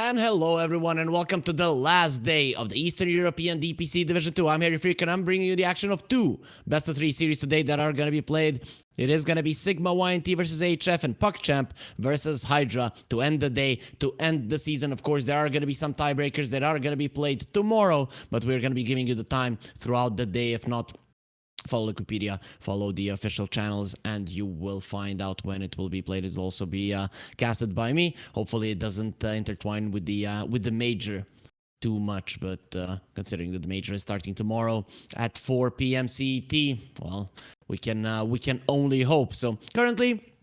And hello everyone and welcome to the last day of the Eastern European DPC Division 2. I'm Harry Freak and I'm bringing you the action of two best of 3 series today that are going to be played. It is going to be Sigma.YNT versus HF and PuckChamp versus Hydra to end the day, to end the season. Of course, there are going to be some tiebreakers that are going to be played tomorrow, but we're going to be giving you the time throughout the day. If not, follow Wikipedia, follow the official channels, and you will find out when it will be played. It will also be casted by me. Hopefully, it doesn't intertwine with the major too much, but considering that the major is starting tomorrow at 4 p.m. CET, well, we can only hope. So currently,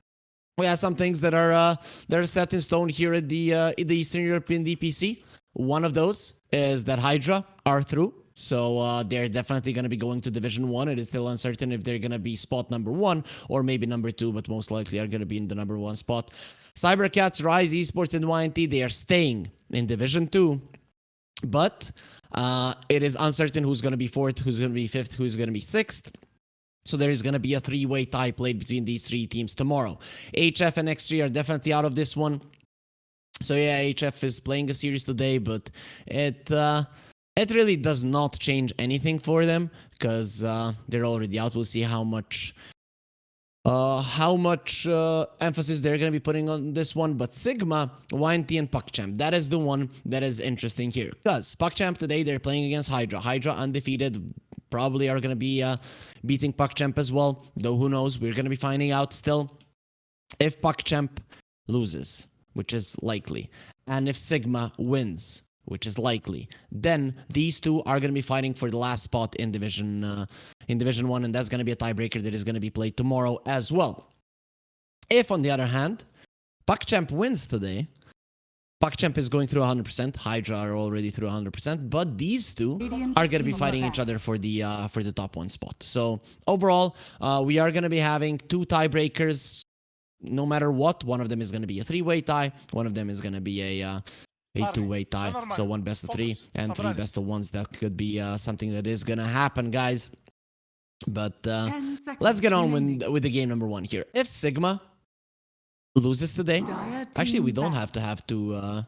we have some things that are set in stone here at the Eastern European DPC. One of those is that Hydra are through. So they're definitely going to be going to Division 1. It is still uncertain if they're going to be spot number 1 or maybe number 2, but most likely are going to be in the number 1 spot. Cybercats, Rise Esports, and YNT, they are staying in Division 2. But it is uncertain who's going to be 4th, who's going to be 5th, who's going to be 6th. So there is going to be a 3-way tie played between these 3 teams tomorrow. HF and X3 are definitely out of this one. So yeah, HF is playing a series today, but it really does not change anything for them because they're already out. We'll see how much emphasis they're going to be putting on this one. But Sigma, YNT, and PuckChamp, that is the one that is interesting here. Because PuckChamp today, they're playing against Hydra. Hydra undefeated, probably are going to be beating PuckChamp as well. Though who knows, we're going to be finding out still if PuckChamp loses, which is likely. And if Sigma wins, which is likely, then these two are going to be fighting for the last spot in Division 1, and that's going to be a tiebreaker that is going to be played tomorrow as well. If, on the other hand, PuckChamp wins today, PuckChamp is going through 100%, Hydra are already through 100%, but these two are going to be fighting each other for the top 1 spot. So overall, we are going to be having 2 tiebreakers no matter what. One of them is going to be a 3-way tie, one of them is going to be a 2-way tie, so 1 best of 3 and 3 best of 1s. That could be something that is gonna happen, guys. But let's get on with the game number 1 here. If Sigma loses today, actually we don't have to have two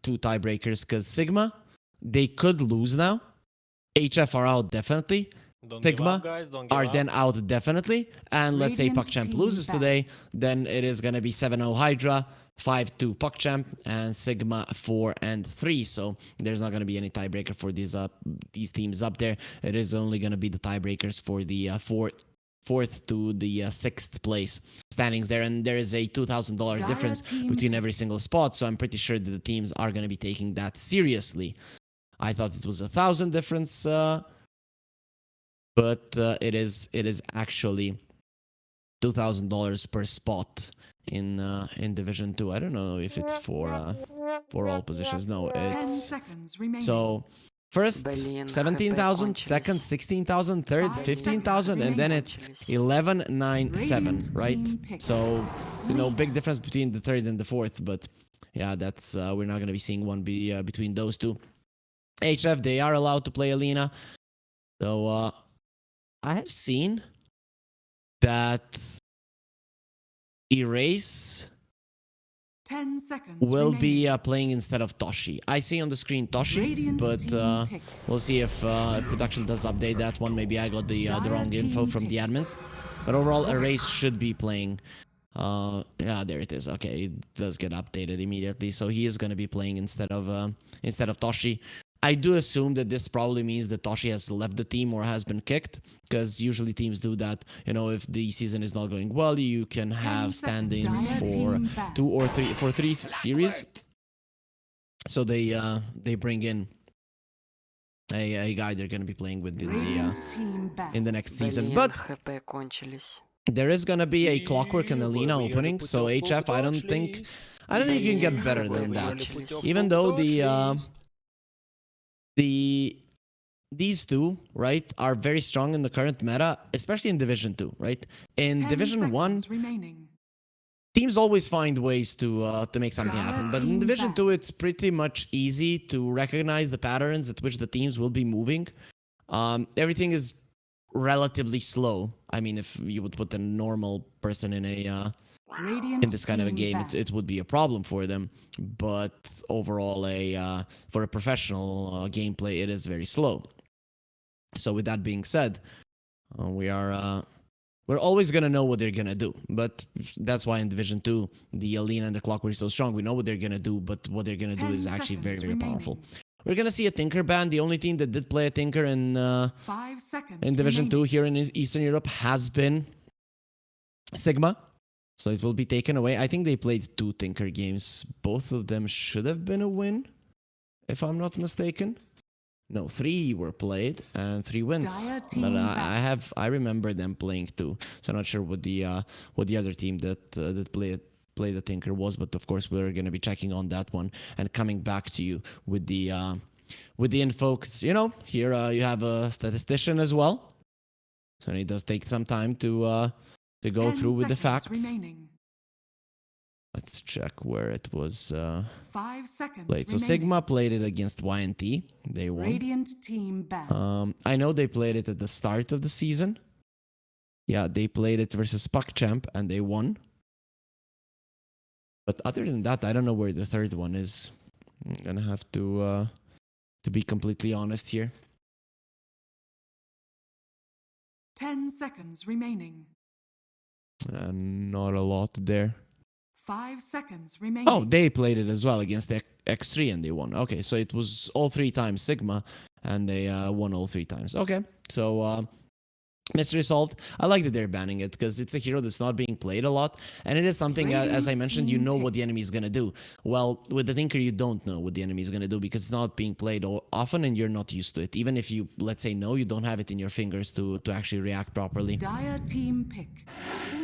tiebreakers because Sigma, they could lose now. HF are out definitely. Sigma are then out definitely, and let's say PuckChamp loses today, then it is gonna be 7-0 Hydra, 5-2 PuckChamp, and Sigma 4 and 3. So there's not going to be any tiebreaker for these teams up there. It is only going to be the tiebreakers for the fourth to the 6th place standings there, and there is a $2,000 difference between every single spot. So I'm pretty sure that the teams are going to be taking that seriously. I thought it was $1,000 difference, but it is actually $2,000 per spot in Division 2. I don't know if it's for all positions. No, it's so first 17,000, second 16,000, third 15,000, and then it's 11,997, right? So big difference between the 3rd and the 4th, but yeah, that's we're not gonna be seeing one between those two. HF, they are allowed to play Alina, so I have seen that Erase 10 seconds will be playing instead of Toshi. I see on the screen Toshi, but we'll see if production does update that one. Maybe I got the wrong info from the admins. But overall, Erase should be playing. Yeah, there it is. Okay, it does get updated immediately. So he is going to be playing instead of Toshi. I do assume that this probably means that Toshi has left the team or has been kicked, because usually teams do that. If the season is not going well, you can have standings for 2 or 3 for 3 series. So they bring in a guy they're going to be playing with in the next season. But there is going to be a Clockwork and Alina opening, so HF, I don't think you can get better than that. Even though these two, right, are very strong in the current meta, especially in Division 2, right? In Division 1, teams always find ways to make something happen. But in Division 2, it's pretty much easy to recognize the patterns at which the teams will be moving. Everything is relatively slow. I mean, if you would put a normal person in a Radiant in this kind of a team game, back. it would be a problem for them. But overall, for a professional gameplay, it is very slow. So with that being said, we're always gonna know what they're gonna do. But that's why in Division 2, the Alina and the Clockwork is so strong. We know what they're gonna do, but what they're gonna do 10 is actually very, seconds very powerful. remaining. We're gonna see a Tinker ban. The only team that did play a Tinker 5 seconds in Division 2 remaining. here in Eastern Europe has been Sigma. So it will be taken away. I think they played 2 Tinker games. Both of them should have been a win, if I'm not mistaken. No, 3 were played and 3 wins. Dire But team back. I remember them playing 2. So I'm not sure what the other team that played the Tinker was, but of course we're gonna be checking on that one and coming back to you with the info. 'Cause, you know, here you have a statistician as well, so it does take some time to go 10 through with the seconds facts. remaining. Let's check where it was 5 seconds played. So remaining. Sigma played it against YNT. They won. Radiant team back. I know they played it at the start of the season. Yeah, they played it versus PuckChamp and they won. But other than that, I don't know where the third one is. I'm gonna have to be completely honest here. 10 seconds remaining. Not a lot there. 5 seconds remaining. Oh, they played it as well against the X3 and they won. Okay, so it was all 3 times Sigma and they won all 3 times. Okay, so mystery solved. I like that they're banning it because it's a hero that's not being played a lot, and it is something, as I mentioned, you know what the enemy is gonna do. Well, with the Tinker, you don't know what the enemy is gonna do because it's not being played often, and you're not used to it. Even if you, let's say, know, you don't have it in your fingers to actually react properly. Dire team pick.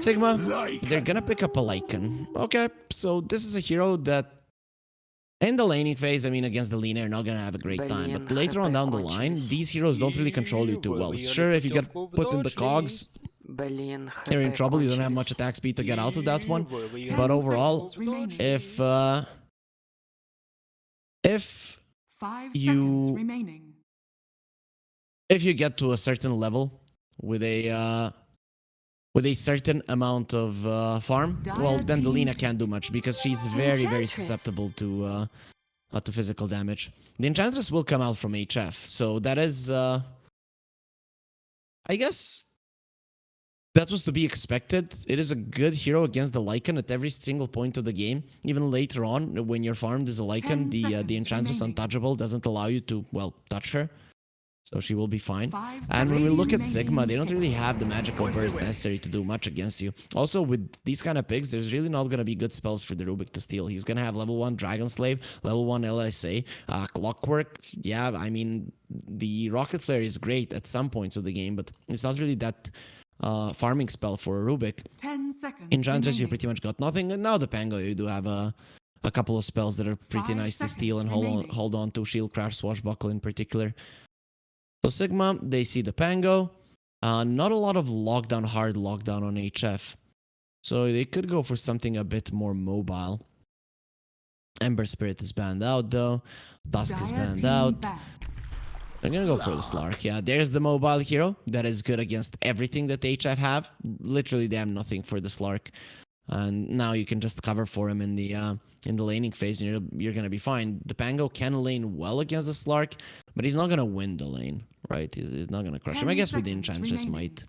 Sigma, they're gonna pick up a Lycan. Okay, so this is a hero that in the laning phase, I mean, against the Lina, you're not gonna have a great time. But later on down the line, these heroes don't really control you too well. Sure, if you get put in the cogs, you're in trouble. You don't have much attack speed to get out of that one. But overall, if 5 seconds you remaining. if you get to a certain level with a certain amount of farm, well, then the Lina can't do much because she's very, very susceptible to physical damage. The Enchantress will come out from HF, so that is, I guess, that was to be expected. It is a good hero against the Lycan at every single point of the game. Even later on, when you're farmed as a Lycan, 10 the seconds Enchantress remaining. Untouchable doesn't allow you to, well, touch her. So she will be fine. 5 And when we seconds look at remaining. Sigma, they don't really have the magical burst necessary to do much against you. Also, with these kind of picks, there's really not going to be good spells for the Rubik to steal. He's going to have level 1 Dragon Slave, level 1 LSA, Clockwork. Yeah, I mean, the Rocket Flare is great at some points of the game, but it's not really that farming spell for a Rubik. 10 seconds Enchantress, you remaining. pretty much got nothing. And now the Pango, you do have a couple of spells that are pretty 5 nice to steal and seconds remaining. hold on to. Shield Crash, Swashbuckle in particular. So Sigma, they see the Pango. Not a lot of lockdown, hard lockdown on HF. So they could go for something a bit more mobile. Ember Spirit is banned out though. Dusk is Dire banned team out. back. I'm gonna go for the Slark. Yeah, there's the mobile hero that is good against everything that HF have. Literally, they have nothing for the Slark. And now you can just cover for him in the laning phase, and you're gonna be fine. The Pango can lane well against the Slark, but he's not gonna win the lane, right? He's not gonna crush him. 10 I guess with the seconds Enchantress remaining. might.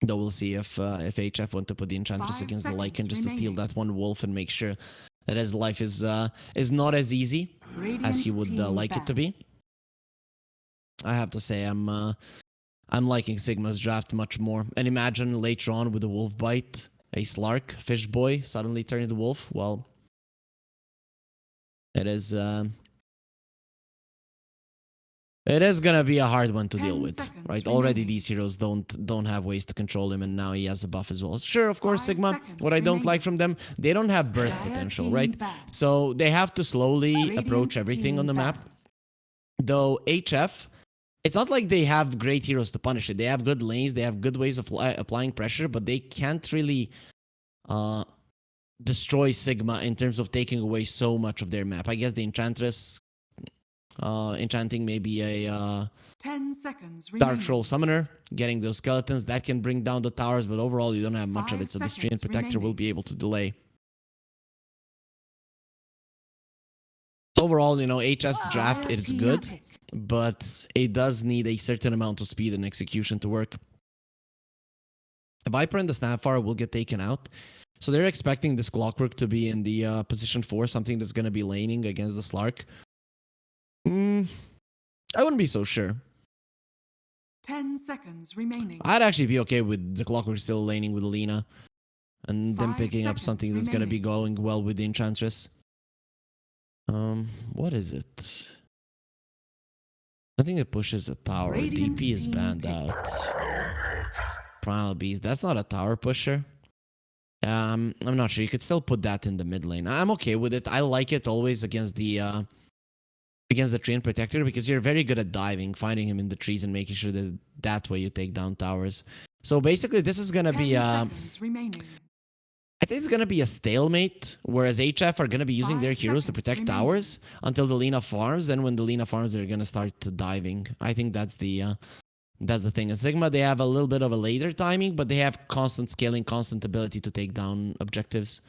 Though we'll see if HF want to put the Enchantress 5 against the seconds Lycan just to steal remaining. that one wolf and make sure that his life is not as easy as he Radiant would team like it back. to be. I have to say I'm liking Sigma's draft much more. And imagine later on with the wolf bite, a Slark, Fish Boy suddenly turning the wolf. Well, it is gonna be a hard one to 10 deal with, seconds right? Already remaining. these heroes don't have ways to control him, and now he has a buff as well. Sure, of course, 5 Sigma. seconds What I don't remaining. like from them, they don't have burst Dire potential, team right? back. So they have to slowly Radiant approach everything team on the back. map. Though HF, it's not like they have great heroes to punish it. They have good lanes, they have good ways of applying pressure, but they can't really destroy Sigma in terms of taking away so much of their map. I guess the Enchantress enchanting maybe a 10 seconds Dark remaining. Troll Summoner, getting those skeletons. That can bring down the towers, but overall you don't have much of it, so the Stream seconds Protector will remaining. be able to delay. So overall, you know, HF's draft, it's good, but it does need a certain amount of speed and execution to work. Viper and the Snapfire will get taken out. So they're expecting this Clockwork to be in the position 4, something that's going to be laning against the Slark. I wouldn't be so sure. 10 seconds remaining. I'd actually be okay with the Clockwork still laning with Lina. And then 5 picking up seconds something that's going to be remaining. going well with the Enchantress. What is it? I think it pushes a tower. Radiant DP is team banned pick. out. Primal Beast, that's not a tower pusher. I'm not sure. You could still put that in the mid lane. I'm okay with it. I like it always against the Treant Protector because you're very good at diving, finding him in the trees and making sure that that way you take down towers. So basically, this is gonna 10 be seconds remaining. I'd say it's gonna be a stalemate, whereas HF are gonna be using 5 their heroes to seconds protect remaining. towers until the Lina farms. Then when the Lina farms, they're gonna start diving. I think that's the thing. In Sigma, they have a little bit of a later timing, but they have constant scaling, constant ability to take down objectives.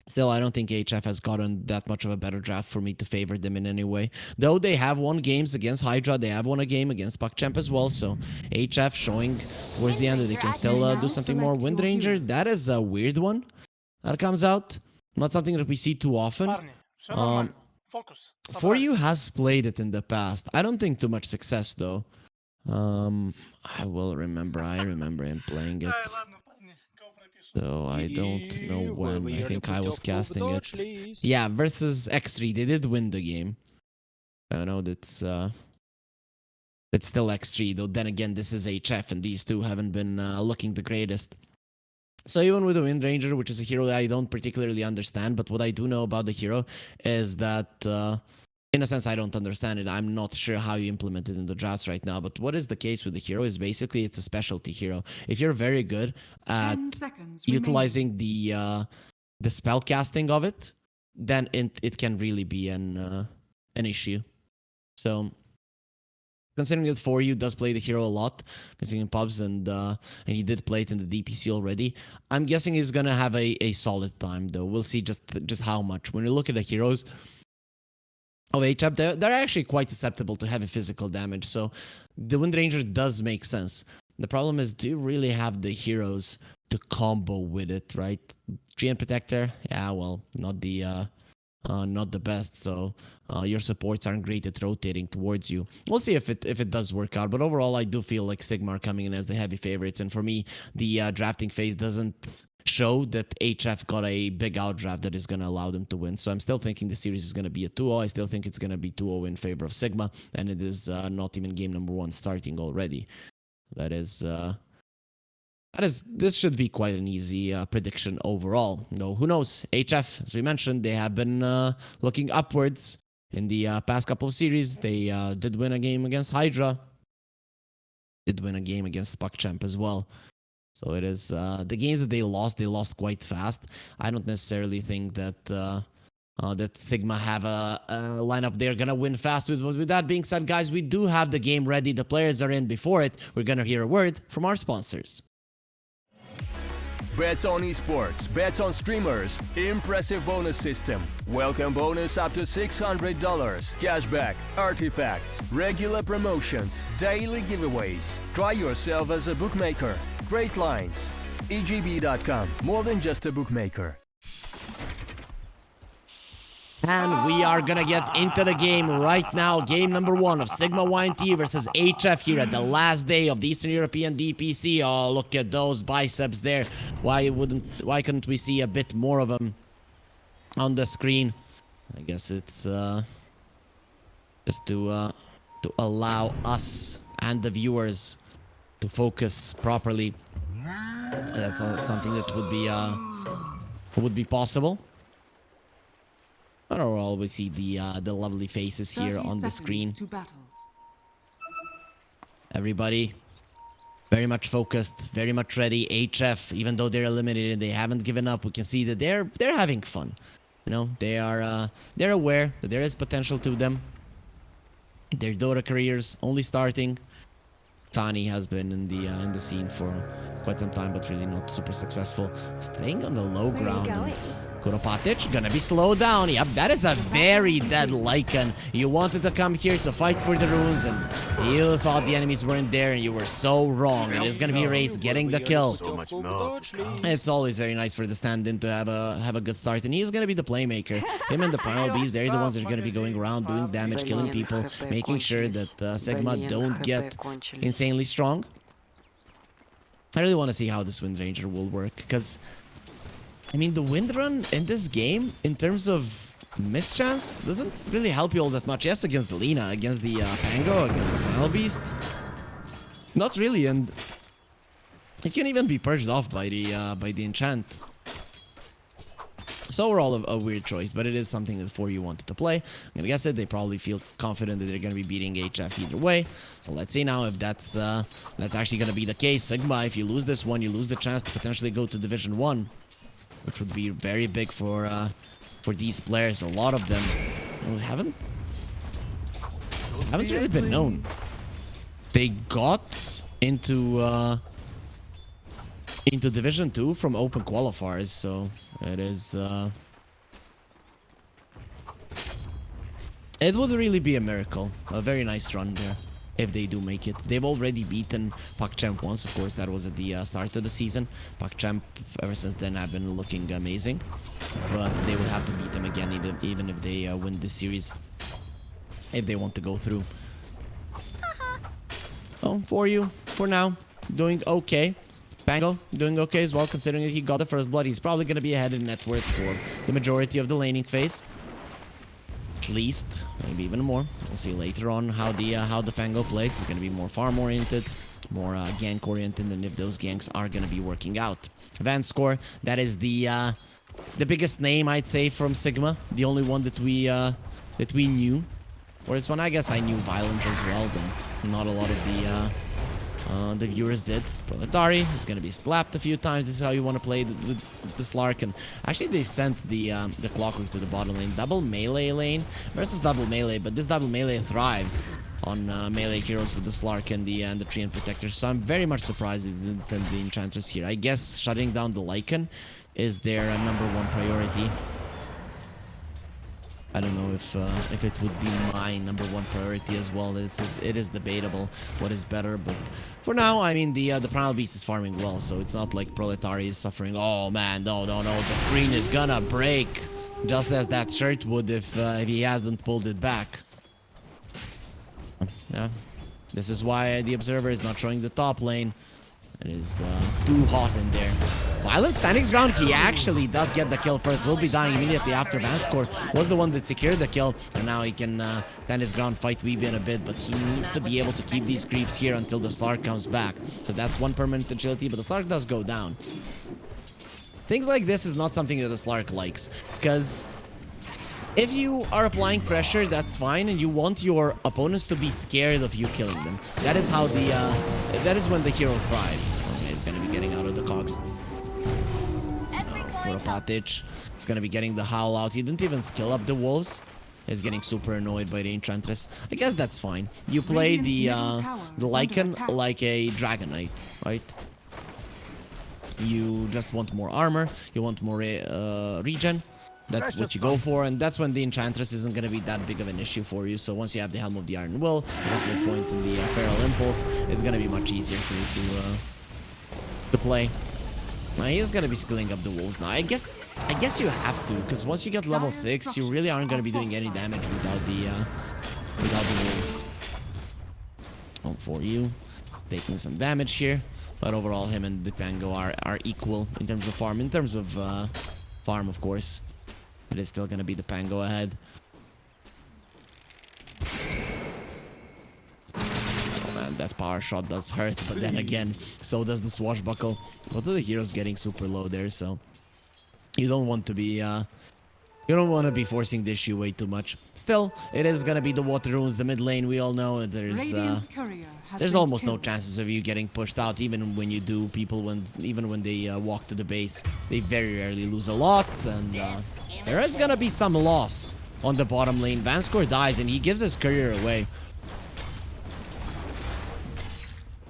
Still, I don't think HF has gotten that much of a better draft for me to favor them in any way. Though they have won games against Hydra, they have won a game against PuckChamp as well. So HF showing towards the end that they can still do something more. Wind Ranger, that is a weird one that comes out. Not something that we see too often. For you has played it in the past. I don't think too much success though. I will remember. I remember him playing it. So I don't know when. I think I was casting it. Yeah, versus X3. They did win the game. I know that's it's still X3 though. Then again, this is HF and these two haven't been looking the greatest. So even with the Wind Ranger, which is a hero that I don't particularly understand, but what I do know about the hero is that in a sense, I don't understand it. I'm not sure how you implement it in the drafts right now. But what is the case with the hero is basically it's a specialty hero. If you're very good at 10 seconds utilizing the spell casting of it, then it can really be an issue. So considering that For You does play the hero a lot, considering pubs and he did play it in the DPC already, I'm guessing he's gonna have a solid time though. We'll see just how much. When you look at the heroes of HF, they're actually quite susceptible to heavy physical damage, so the Wind Ranger does make sense. The problem is, do you really have the heroes to combo with it, right? Treant Protector, yeah, well, not the best, so your supports aren't great at rotating towards you. We'll see if it does work out, but overall, I do feel like Sigma are coming in as the heavy favorites, and for me, the drafting phase doesn't show that HF got a big outdraft that is going to allow them to win. So I'm still thinking the series is going to be a 2-0. I still think it's going to be 2-0 in favor of Sigma, and it is not even game number 1 starting already. This should be quite an easy prediction overall. Though who knows? HF, as we mentioned, they have been looking upwards in the past couple of series. They did win a game against Hydra. Did win a game against PuckChamp as well. So it is the games that they lost quite fast. I don't necessarily think that that Sigma have a lineup they're gonna win fast with. But with that being said, guys, we do have the game ready. The players are in. Before it, we're gonna hear a word from our sponsors. Bets on esports, bets on streamers, impressive bonus system. Welcome bonus up to $600, cashback, artifacts, regular promotions, daily giveaways. Try yourself as a bookmaker. Great lines. EGB.com, more than just a bookmaker. And we are gonna get into the game right now. Game number 1 of Sigma.YNT versus HF here at the last day of the Eastern European DPC. Oh, look at those biceps there. Why couldn't we see a bit more of them on the screen? I guess it's just to allow us and the viewers to focus properly. That's something that would be possible. But overall, we see the lovely faces here on the screen. Everybody very much focused, very much ready. HF, even though they're eliminated, they haven't given up. We can see that they're having fun. You know, they're aware that there is potential to them. Their Dota careers only starting. Tani has been in the scene for quite some time, but really not super successful. Staying on the low ground. Kuropatic gonna be slowed down. Yep, that is a very dead Lycan. You wanted to come here to fight for the runes, and you thought the enemies weren't there, and you were so wrong. It is gonna be Race getting the kill. So much more to come. It's always very nice for the stand-in to have a good start, and he's gonna be the playmaker. Him and the Primal Beast, they're the ones that are gonna be going around doing damage, killing people, making sure that Sigma don't get insanely strong. I really want to see how this Wind Ranger will work, because I mean, the Wind Run in this game, in terms of mischance, doesn't really help you all that much. Yes, against the Lina, against the Pango, against the Primal Beast. Not really, and it can even be purged off by the enchant. So overall, a weird choice, but it is something that 4U wanted to play. I'm gonna guess it. They probably feel confident that they're gonna be beating HF either way. So let's see now if that's actually gonna be the case. Sigma, if you lose this one, you lose the chance to potentially go to Division 1. Which would be very big for these players. A lot of them haven't really been known. They got into Division 2 from open qualifiers, so it is it would really be a miracle. A very nice run there. If they do make it. They've already beaten PacChamp once, of course. That was at the start of the season. PacChamp, ever since then, have been looking amazing. But they will have to beat them again, even if they win this series. If they want to go through. Oh, 4U, for now, doing okay. Pango, doing okay as well, considering that he got the first blood. He's probably going to be ahead in net worth for the majority of the laning phase. At least, maybe even more. We'll see later on how the Pango plays. It's going to be more farm oriented, more gank oriented, and if those ganks are going to be working out. Van Score, that is the biggest name, I'd say, from Sigma. The only one that we knew. Or this one, I guess I knew Violent as well, though not a lot of the viewers did. Proletari is going to be slapped a few times. This is how you want to play with the Slark. And actually, they sent the Clockwork to the bottom lane. Double melee lane versus double melee. But this double melee thrives on melee heroes with the Slark and the Treant Protector. So I'm very much surprised they didn't send the Enchantress here. I guess shutting down the Lycan is their #1 priority. I don't know if it would be my #1 priority as well. It is debatable what is better, but for now, I mean, the Primal Beast is farming well, so it's not like Proletari is suffering. Oh man, no, the screen is gonna break, just as that shirt would if he hadn't pulled it back. Yeah, this is why the Observer is not showing the top lane. It is too hot in there. Violent standing his ground. He actually does get the kill first. Will be dying immediately after. Vanscore was the one that secured the kill. And now he can stand his ground, fight Weeby in a bit. But he needs to be able to keep these creeps here until the Slark comes back. So that's one permanent agility. But the Slark does go down. Things like this is not something that the Slark likes. Because if you are applying pressure, that's fine, and you want your opponents to be scared of you killing them. That is how that is when the hero thrives. Okay, he's gonna be getting out of the cogs. Kuropatic is gonna be getting the howl out. He didn't even skill up the wolves. He's getting super annoyed by the Enchantress. I guess that's fine. You play the Lycan like a Dragon Knight, right? You just want more armor. You want more regen. That's what you go for, and that's when the Enchantress isn't going to be that big of an issue for you. So once you have the Helm of the Iron Will, multiple points in the Feral Impulse, it's going to be much easier for you to play. Now he is going to be skilling up the wolves now. I guess you have to, because once you get level 6, you really aren't going to be doing any damage without the wolves. Oh, for you, taking some damage here, but overall him and the Pango are equal in terms of farm. In terms of farm, of course. It is still going to be the Pango ahead. Oh man, that power shot does hurt, but then again, so does the Swashbuckle. Both of the heroes getting super low there, so you don't want to be forcing the issue way too much. Still, it is going to be the Water Runes, the mid lane. We all know there's almost no chances of you getting pushed out, even when you do. Even when they walk to the base, they very rarely lose a lot, and there is gonna be some loss on the bottom lane. Vanscore dies, and he gives his career away.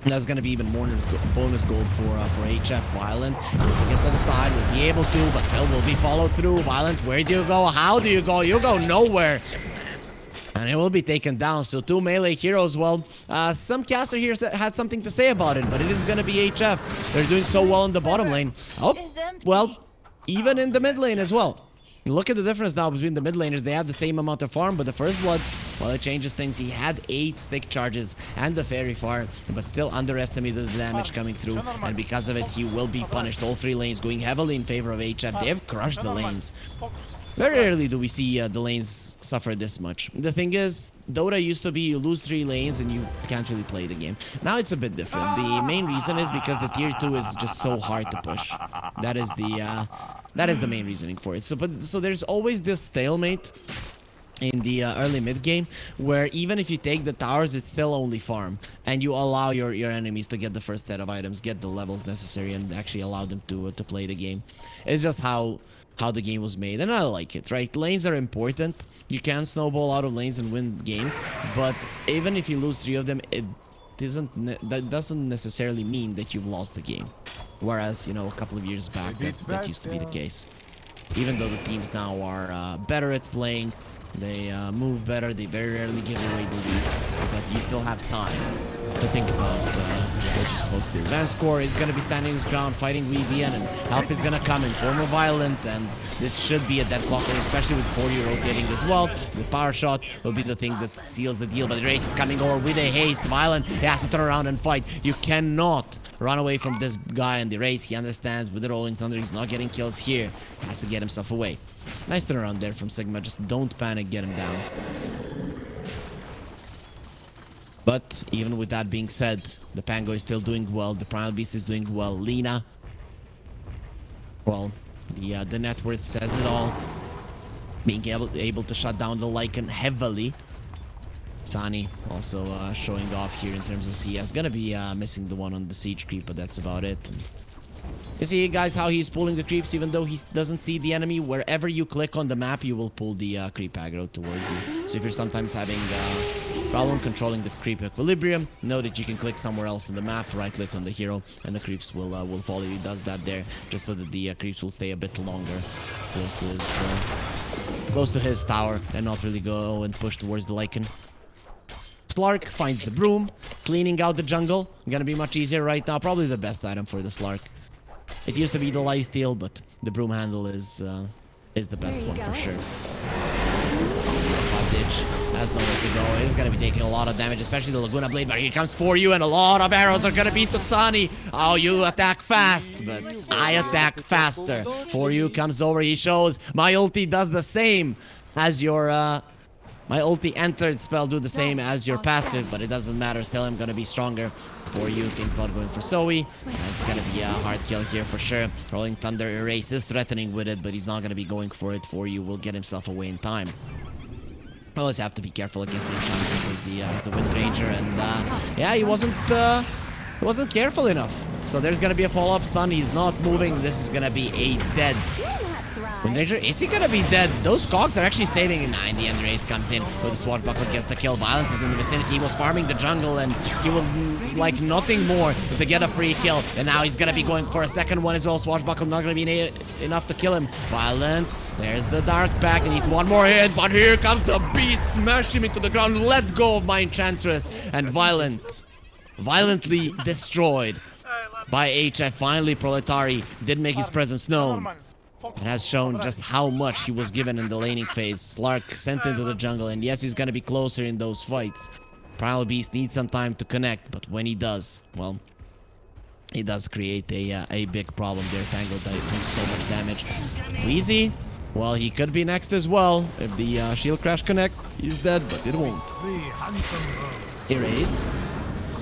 That's gonna be even more bonus gold for HF. Violent needs to get to the side, will be able to, but still will be followed through. Violent, where do you go? How do you go? You go nowhere. And it will be taken down. So 2 melee heroes. Well, some caster here had something to say about it, but it is gonna be HF. They're doing so well in the bottom lane. Oh, well, even in the mid lane as well. Look at the difference now between the mid laners. They have the same amount of farm, but the first blood, well, it changes things. He had 8 stick charges and the fairy fire, but still underestimated the damage coming through. And because of it, he will be punished. All 3 lanes going heavily in favor of HF. They have crushed the lanes. Very rarely do we see the lanes suffer this much. The thing is, Dota used to be you lose 3 lanes and you can't really play the game. Now it's a bit different. The main reason is because the tier 2 is just so hard to push. That is the main reasoning for it. So there's always this stalemate in the early mid game where even if you take the towers, it's still only farm, and you allow your enemies to get the first set of items, get the levels necessary, and actually allow them to play the game. It's just how the game was made, and I like it, right? Lanes are important. You can snowball out of lanes and win games, but even if you lose 3 of them, that doesn't necessarily mean that you've lost the game. Whereas, you know, a couple of years back, that used to be the case. Even though the teams now are better at playing, they move better, they very rarely give away the lead, but you still have time to think about what you're supposed to do. Vanscore is going to be standing his ground, fighting VBN, and help is going to come in form of Violent, and this should be a dead blocker, especially with 40 rotating as well. The power shot will be the thing that seals the deal, but the race is coming over with a haste. Violent, he has to turn around and fight. You cannot run away from this guy in the race. He understands with the Rolling Thunder, he's not getting kills here. He has to get himself away. Nice turnaround there from Sigma. Just don't panic, get him down. But even with that being said, the Pango is still doing well. The Primal Beast is doing well. Lina, well, the net worth says it all. Being able to shut down the Lycan heavily. Tani also showing off here in terms of CS. Gonna be missing the one on the siege creep, but that's about it. You see, guys, how he's pulling the creeps even though he doesn't see the enemy. Wherever you click on the map, you will pull the creep aggro towards you. So if you're sometimes having problem controlling the creep equilibrium, know that you can click somewhere else in the map, right click on the hero, and the creeps will follow you. He does that there just so that the creeps will stay a bit longer close to his tower and not really go and push towards the Lycan. Slark finds the broom, cleaning out the jungle. Gonna be much easier right now. Probably the best item for the Slark. It used to be the lifesteal, but the broom handle is the best one for sure. Ditch has nowhere to go. He's gonna be taking a lot of damage, especially the Laguna Blade, but here comes for you, and a lot of arrows are gonna be Tuxani. Oh, you attack fast, but I attack faster. For you comes over, he shows my ulti does the same as your my ulti entered spell do the same as your passive, but it doesn't matter. Still, I'm gonna be stronger. For you, think about going for Zoe. It's gonna be a hard kill here for sure. Rolling Thunder Erase is threatening with it, but he's not gonna be going for it. For you will get himself away in time. Always have to be careful against the enchanters as the Wind Ranger, and yeah, he wasn't careful enough. So there's gonna be a follow-up stun. He's not moving. This is gonna be a dead Wind Ranger. Is he gonna be dead? Those cogs are actually saving him. In the end, Race comes in with the Swashbuckler, gets the kill. Violent is in the vicinity. He was farming the jungle, and he will like nothing more to get a free kill. And now he's gonna be going for a second one as well. Swashbuckler not gonna be enough to kill him. Violent, there's the Dark Pact, and he's one more hit, but here comes the Beast, smash him into the ground. Let go of my Enchantress, and violently destroyed by HF. Finally, Proletari did make his presence known. It has shown just how much he was given in the laning phase. Slark sent into the jungle, and yes, he's gonna be closer in those fights. Primal Beast needs some time to connect, but when he does, well, he does create a big problem there. Tango doing so much damage. Wheezy, well, he could be next as well. If the shield crash connects, he's dead, but it won't. Erase.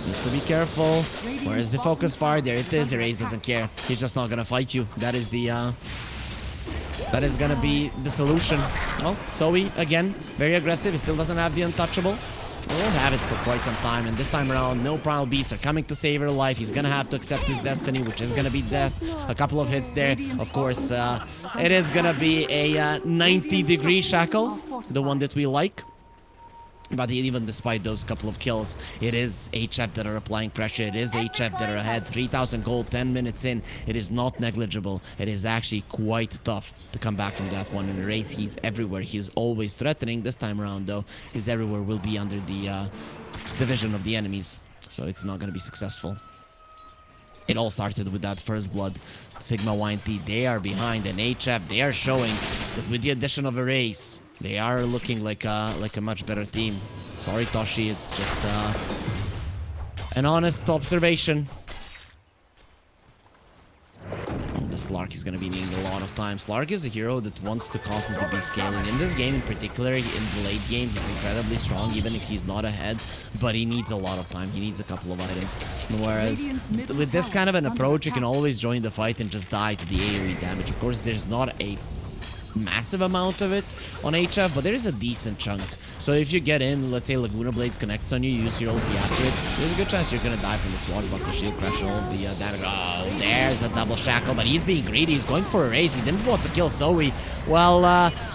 Needs to be careful. Where is the focus fire? There it is. Erase doesn't care. He's just not gonna fight you. That is gonna be the solution. Well, Zoe, again, very aggressive. He still doesn't have the untouchable. He won't have it for quite some time, and this time around, no Primal Beasts are coming to save her life. He's gonna have to accept his destiny, which is gonna be death. A couple of hits there. Of course, it is gonna be a 90-degree shackle, the one that we like. But even despite those couple of kills, it is HF that are applying pressure. It is HF that are ahead. 3,000 gold, 10 minutes in. It is not negligible. It is actually quite tough to come back from that one. In a race, he's everywhere. He's always threatening. This time around, though, he's everywhere. Will be under the division of the enemies. So it's not going to be successful. It all started with that first blood. Sigma.YNT, they are behind. And HF, they are showing that with the addition of a race, they are looking like a much better team. Sorry, Toshi, it's just an honest observation. The Slark is going to be needing a lot of time. Slark is a hero that wants to constantly be scaling. In this game in particular, in the late game, he's incredibly strong, even if he's not ahead. But he needs a lot of time. He needs a couple of items. Whereas with this kind of an approach, you can always join the fight and just die to the AoE damage. Of course, there's not a massive amount of it on HF, but there is a decent chunk. So if you get in, let's say Laguna Blade connects on you, you use your ulti after it, there's a good chance you're gonna die from the swashbuckle shield crash and all the damage. Oh, there's the double shackle, but he's being greedy. He's going for a race. He didn't want to kill Zoe. Well,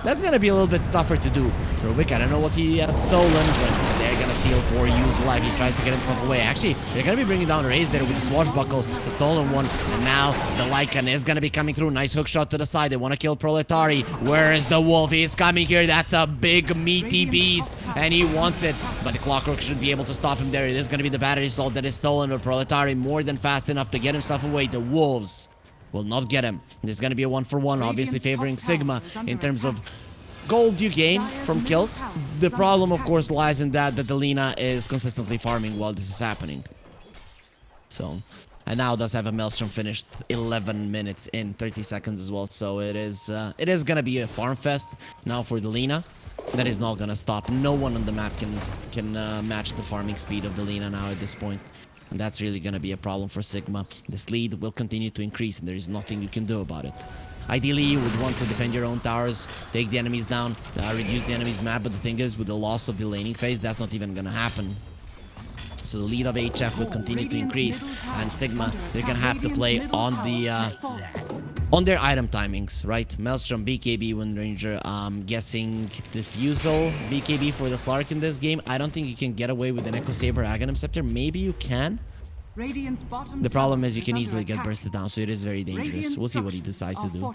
that's gonna be a little bit tougher to do. Rubik, I don't know what he has stolen, but they're gonna steal 4 use life. He tries to get himself away. Actually, they're gonna be bringing down a race there with the swashbuckle, the stolen one, and now the Lycan is gonna be coming through. Nice hook shot to the side. They want to kill Proletari. Where is the wolf? He is coming here. That's a big meaty beast, and he wants it, but the Clockwork should be able to stop him there. It is going to be the battery assault that is stolen, but Proletari more than fast enough to get himself away. The wolves will not get him. There's going to be a 1-for-1, obviously favoring Sigma in terms of gold you gain from kills. The problem, of course, lies in that the Lina is consistently farming while this is happening. So, and now does have a Maelstrom finished 11 minutes in 30 seconds as well. So it is going to be a farm fest now for the Lina. That is not going to stop. No one on the map can match the farming speed of the Lina now at this point. And that's really going to be a problem for Sigma. This lead will continue to increase and there is nothing you can do about it. Ideally, you would want to defend your own towers, take the enemies down, reduce the enemy's map. But the thing is, with the loss of the laning phase, that's not even going to happen. So the lead of HF will continue to increase, and Sigma, they're gonna have to play on the on their item timings, right? Maelstrom, BKB, Wind Ranger. Guessing Diffusal, BKB for the Slark in this game. I don't think you can get away with an Echo Saber Aghanim Scepter. Maybe you can. The problem is you can easily get bursted down, so it is very dangerous. We'll see what he decides to do.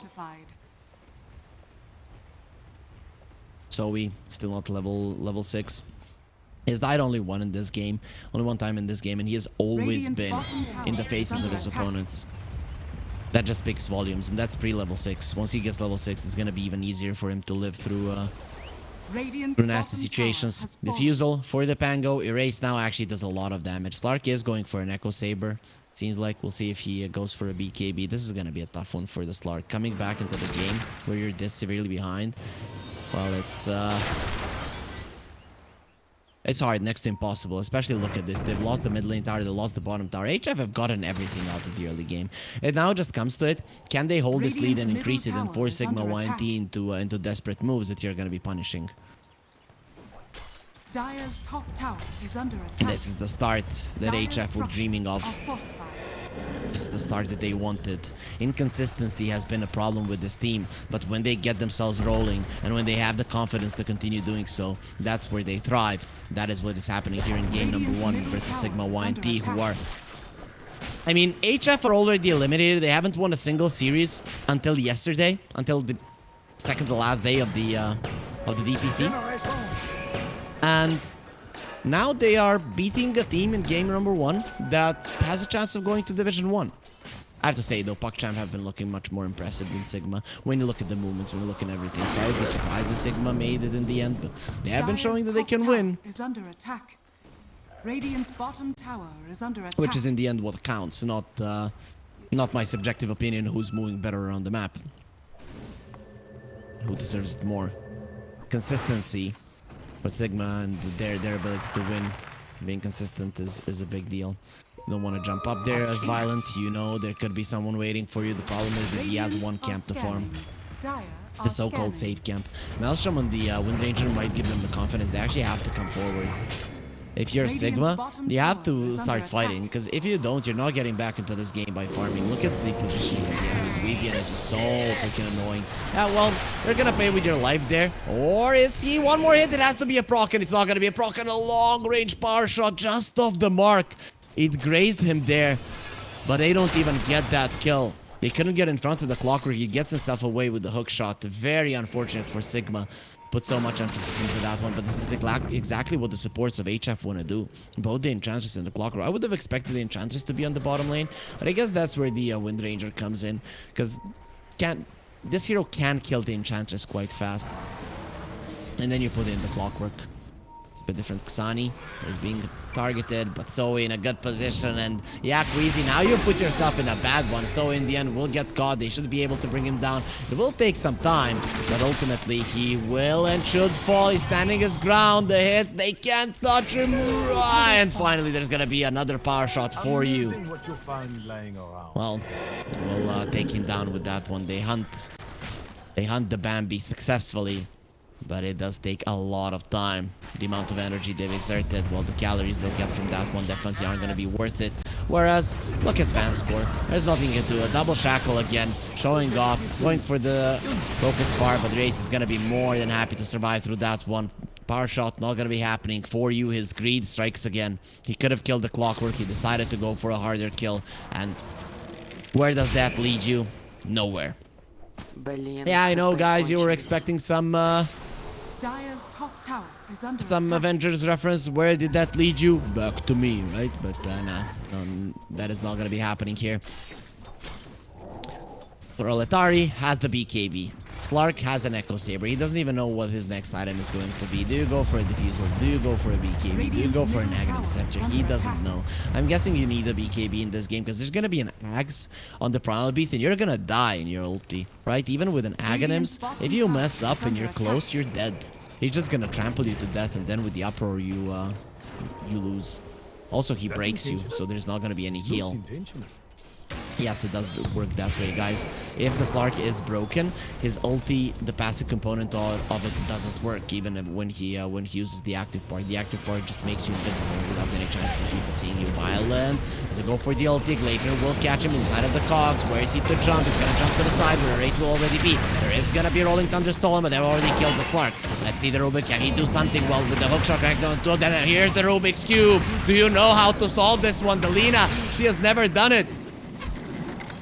So we still not level 6. He's died only one time in this game, and he has always been in the faces of his opponents. That just speaks volumes, and that's pre-level 6. Once he gets level 6, it's gonna be even easier for him to live through nasty situations. Diffusal for the Pango. Erase now actually does a lot of damage. Slark is going for an Echo Saber. Seems like we'll see if he goes for a BKB. This is gonna be a tough one for the Slark. Coming back into the game where you're this severely behind. Well, it's hard, next to impossible, especially look at this. They've lost the mid lane tower, they lost the bottom tower. HF have gotten everything out of the early game. It now just comes to it. Can they hold this lead and increase it and force Sigma.YNT into desperate moves that you're going to be punishing? Dire's top tower is under attack. This is the start that HF were dreaming of. This is the start that they wanted. Inconsistency has been a problem with this team, but when they get themselves rolling and when they have the confidence to continue doing so, that's where they thrive. That is what is happening here in game number 1 versus Sigma.YNT, who are... I mean, HF are already eliminated. They haven't won a single series until yesterday, until the second to last day of the DPC. And now they are beating a team in game number 1 that has a chance of going to Division 1. I have to say, though, PuckChamp have been looking much more impressive than Sigma when you look at the movements, when you look at everything. So I would be surprised if Sigma made it in the end, but they have been showing that they can win. Is under attack. Radiant's bottom tower is under attack. Which is in the end what counts, not my subjective opinion who's moving better around the map. Who deserves it more. Consistency. But Sigma and their ability to win, being consistent is a big deal. You don't want to jump up there as Violent. You know there could be someone waiting for you. The problem is that he has one camp to farm. The so-called safe camp. Maelstrom on the Wind Ranger might give them the confidence. They actually have to come forward. if you're Radiant's Sigma, bottom you have tower to is start under fighting. attack. Because if you don't, you're not getting back into this game by farming. Look at the positioning of the enemies. Weebian is just so freaking annoying. Yeah, well, they're gonna pay with your life there. Or is he? One more hit. It has to be a proc, and it's not gonna be a proc. And a long-range power shot just off the mark. It grazed him there, but they don't even get that kill. They couldn't get in front of the clockwork. He gets himself away with the hook shot. Very unfortunate for Sigma. Put so much emphasis into that one, but this is exactly what the supports of HF want to do. Both the Enchantress and the Clockwork. I would have expected the Enchantress to be on the bottom lane, but I guess that's where the Wind Ranger comes in, because this hero can kill the Enchantress quite fast. And then you put in the Clockwork. It's a bit different. Xani is being targeted, but Zoe in a good position, and yeah, Queasy, now you put yourself in a bad one. So in the end will get caught. They should be able to bring him down. It will take some time, but ultimately he will and should fall. He's standing his ground. The hits, they can't touch him. And finally there's gonna be another power shot for you. What you find laying around. Well, we'll take him down with that one. They hunt the Bambi successfully, but it does take a lot of time. The amount of energy they've exerted, well, the calories they'll get from that one definitely aren't going to be worth it. Whereas, look at fan score. There's nothing you can do. A double shackle again, showing off, going for the focus far, but Race is going to be more than happy to survive through that one. Power shot not going to be happening for you. His greed strikes again. He could have killed the Clockwork. He decided to go for a harder kill. And where does that lead you? Nowhere. Yeah, I know, guys, you were expecting some Dire's top tower is under some attack. Avengers reference. Where did that lead you? Back to me, right? But nah, that is not gonna be happening here. Proletari has the BKB. Slark has an Echo Saber. He doesn't even know what his next item is going to be. Do you go for a Diffusal? Do you go for a BKB? Do you go for an Aghanim Scepter? He doesn't know. I'm guessing you need a BKB in this game because there's going to be an Axe on the Primal Beast and you're going to die in your ulti, right? Even with an Aghanims, if you mess up and you're close, you're dead. He's just going to trample you to death, and then with the Uproar, you lose. Also, he breaks you, so there's not going to be any heal. Yes, it does work that way, guys. If the Slark is broken, his ulti, the passive component of it doesn't work, even when he uses the active part. The active part just makes you invisible without any chance of people seeing you. Violent. So go for the ulti. Glacier will catch him inside of the cogs. Where is he to jump? He's gonna jump to the side where Race will already be. There is gonna be Rolling Thunder stolen, but they've already killed the Slark. Let's see the Rubik. Can he do something? Well, with the hookshot crackdown to then here's the Rubik's Cube. Do you know how to solve this one? Delina, she has never done it.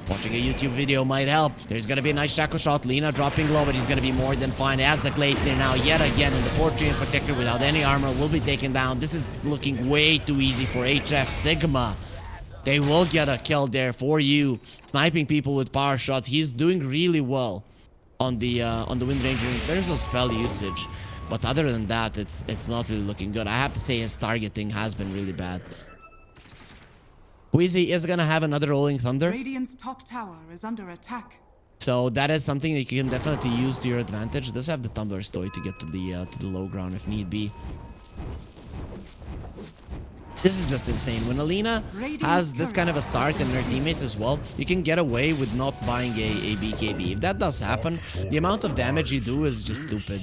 Watching a YouTube video might help. There's gonna be a nice shackle shot. Lina dropping low, but he's gonna be more than fine. As the Gleipnir now, yet again, in the Portrait in particular, without any armor, will be taken down. This is looking way too easy for HF Sigma. They will get a kill there for you. Sniping people with power shots. He's doing really well on the Wind Ranger in terms of spell usage. But other than that, it's not really looking good. I have to say his targeting has been really bad. Queasy is gonna have another Rolling Thunder. Radiant's top tower is under attack. So that is something that you can definitely use to your advantage. Does have the Tumbler Stoy to get to the low ground if need be. This is just insane. When Alina has this kind of a start and her teammates as well, you can get away with not buying a BKB. If that does happen, the amount of damage you do is just stupid.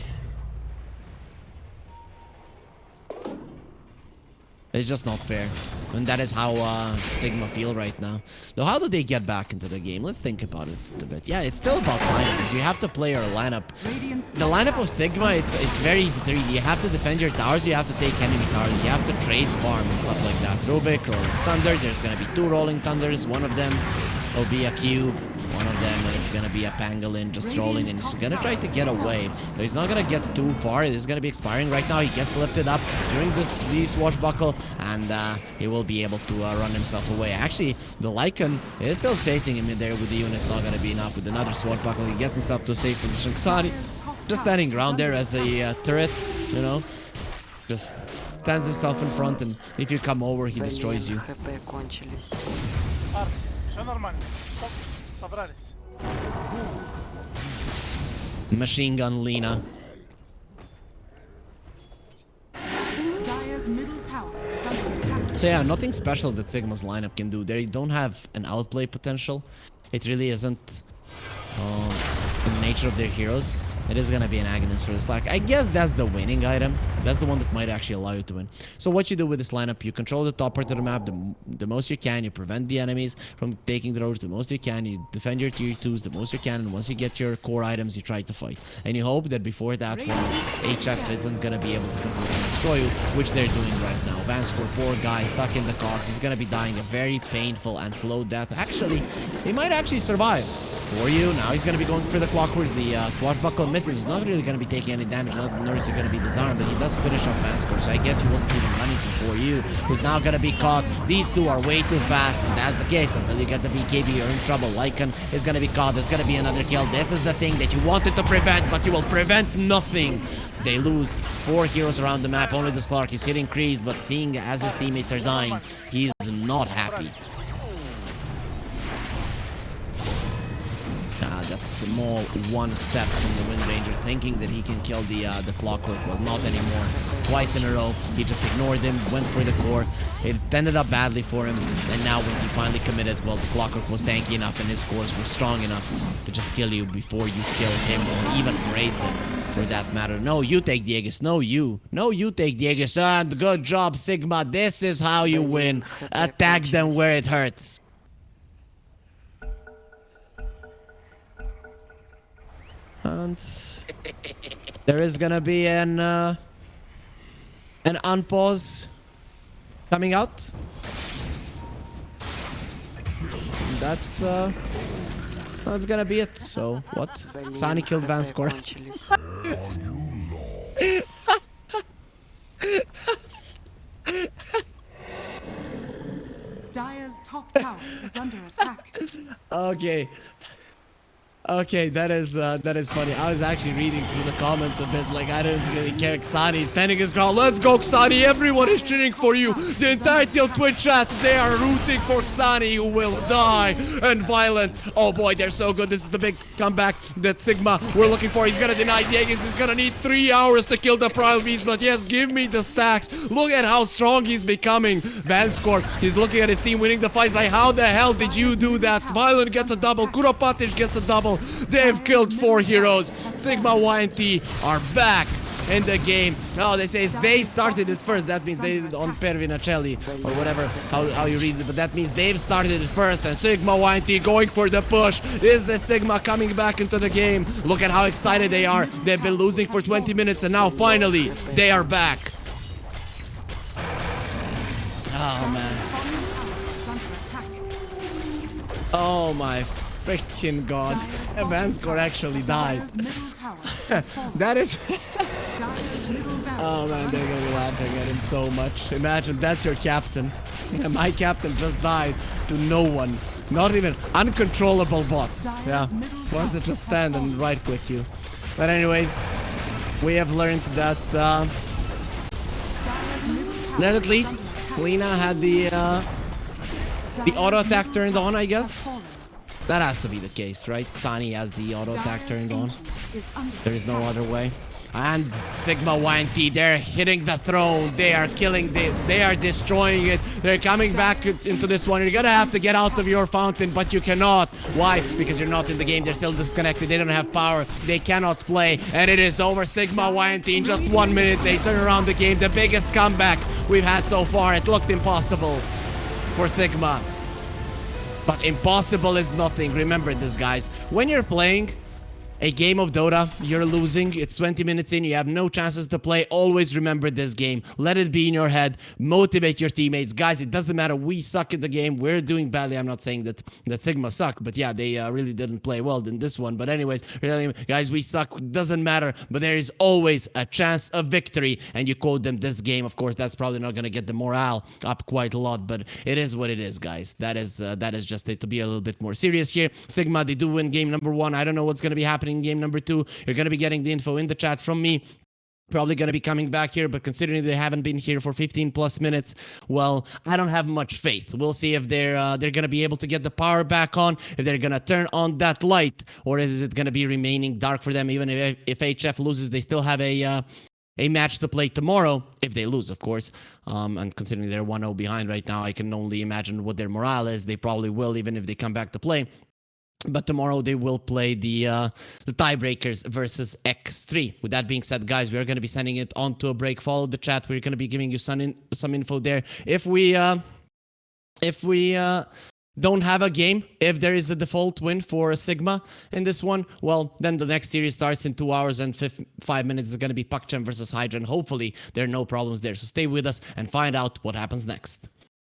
It's just not fair. And that is how Sigma feel right now. Though how do they get back into the game? Let's think about it a bit. Yeah, it's still about lineups. You have to play your lineup. The lineup of Sigma, it's very easy to read. You have to defend your towers, you have to take enemy towers, you have to trade farm and stuff like that. Rubik, Rolling Thunder, there's gonna be 2 Rolling Thunders. One of them will be a cube. One of them is gonna be a Pangolin just rolling, and he's gonna try to get away. But he's not gonna get too far. It is gonna be expiring right now. He gets lifted up during the swashbuckle, and he will be able to run himself away. Actually, the Lycan is still facing him in there with the units. Not gonna be enough. With another swashbuckle, he gets himself to a safe position. Xani just standing ground there as a turret, you know, just stands himself in front, and if you come over, he destroys you. Machine gun Lina. Dire's middle tower is under attack. So yeah, nothing special that Sigma's lineup can do. They don't have an outplay potential. It really isn't the nature of their heroes. It is gonna be an agonist for the Slark. I guess that's the winning item. That's the one that might actually allow you to win. So what you do with this lineup, you control the top part of the map the most you can. You prevent the enemies from taking the roads the most you can. You defend your tier 2s the most you can. And once you get your core items, you try to fight. And you hope that before that one, HF isn't going to be able to completely destroy you, which they're doing right now. Vanscore, poor guy, stuck in the cogs. He's going to be dying a very painful and slow death. Actually, he might actually survive. For you, now he's going to be going for the clockwork. The swashbuckle misses. He's not really going to be taking any damage, nor is he going to be disarmed, but he does finish off Vanscore, so I guess he wasn't even running for you, who's now going to be caught. These two are way too fast, and that's the case. Until you get the BKB, you're in trouble. Lycan is going to be caught. There's going to be another kill. This is the thing that you wanted to prevent, but you will prevent nothing. They lose 4 heroes around the map. Only the Slark is hitting creeps, but seeing as his teammates are dying, he's not happy. That small one step from the Wind Ranger, thinking that he can kill the clockwork. Well, not anymore. Twice in a row, he just ignored him, went for the core. It ended up badly for him, and now when he finally committed, well, the clockwork was tanky enough and his cores were strong enough to just kill you before you kill him or even raise him, for that matter. No, you take the Aegis. No, you. No, you take the Aegis. And good job, Sigma. This is how you win. Attack them where it hurts. And there is gonna be an unpause coming out. That's gonna be it. So what? Sani killed Vanscore. Dire's top tower is under attack. Okay. Okay, that is funny. I was actually reading through the comments a bit, like I didn't really care. Xani's standing his ground. Let's go, Xani! Everyone is cheering for you. The entire Tilt Twitch chat, they are rooting for Xani, who will die. And Violent, oh boy, they're so good. This is the big comeback that Sigma we're looking for. He's gonna deny the Aegis. He's gonna need 3 hours to kill the Primal Beast, but yes, give me the stacks. Look at how strong he's becoming. Vanscore, he's looking at his team winning the fights. Like, how the hell did you do that? Violent gets a double. Kuropatic gets a double. They've killed 4 heroes. Sigma.YNT are back in the game. No, they say they started it first. That means they did on Pervinacelli or whatever, how you read it. But that means they've started it first. And Sigma.YNT going for the push. Is the Sigma coming back into the game? Look at how excited they are. They've been losing for 20 minutes and now finally they are back. Oh, man. Oh, my freaking god. Vanscore actually died. That is... Oh man, they're gonna be laughing at him so much. Imagine, that's your captain. My captain just died to no one. Not even uncontrollable bots. Yeah, ones that just stand and right click you. But anyways, we have learned that at least Lena had the auto attack turned on, I guess. That has to be the case, right? Xani has the auto attack turned on. There is no other way. And Sigma.YNT, they're hitting the throne. They are killing, they are destroying it. They're coming back into this one. You're gonna have to get out of your fountain, but you cannot. Why? Because you're not in the game. They're still disconnected. They don't have power. They cannot play. And it is over. Sigma.YNT in just 1 minute. They turn around the game. The biggest comeback we've had so far. It looked impossible for Sigma. But impossible is nothing. Remember this, guys. When you're playing a game of Dota, you're losing, it's 20 minutes in, you have no chances to play. Always remember this game. Let it be in your head. Motivate your teammates. Guys, it doesn't matter. We suck at the game. We're doing badly. I'm not saying that Sigma suck, but yeah, they really didn't play well in this one. But anyways, really, guys, we suck. Doesn't matter. But there is always a chance of victory. And you quote them this game. Of course, that's probably not going to get the morale up quite a lot, but it is what it is, guys. That is just it. To be a little bit more serious here. Sigma, they do win game number 1. I don't know what's going to be happening in game number 2. You're going to be getting the info in the chat from me. Probably going to be coming back here, but considering they haven't been here for 15 plus minutes, well, I don't have much faith. We'll see if they're going to be able to get the power back on, if they're going to turn on that light, or is it going to be remaining dark for them. Even if HF loses, they still have a match to play tomorrow, if they lose, of course. And considering they're 1-0 behind right now, I can only imagine what their morale is. They probably will, even if they come back to play. But tomorrow they will play the tiebreakers versus X3. With that being said, guys, we are going to be sending it on to a break. Follow the chat. We're going to be giving you some info there. If we don't have a game, if there is a default win for Sigma in this one, well, then the next series starts in 2 hours and 5 minutes. It's going to be PUCCHEM versus Hydra, and hopefully there are no problems there. So stay with us and find out what happens next.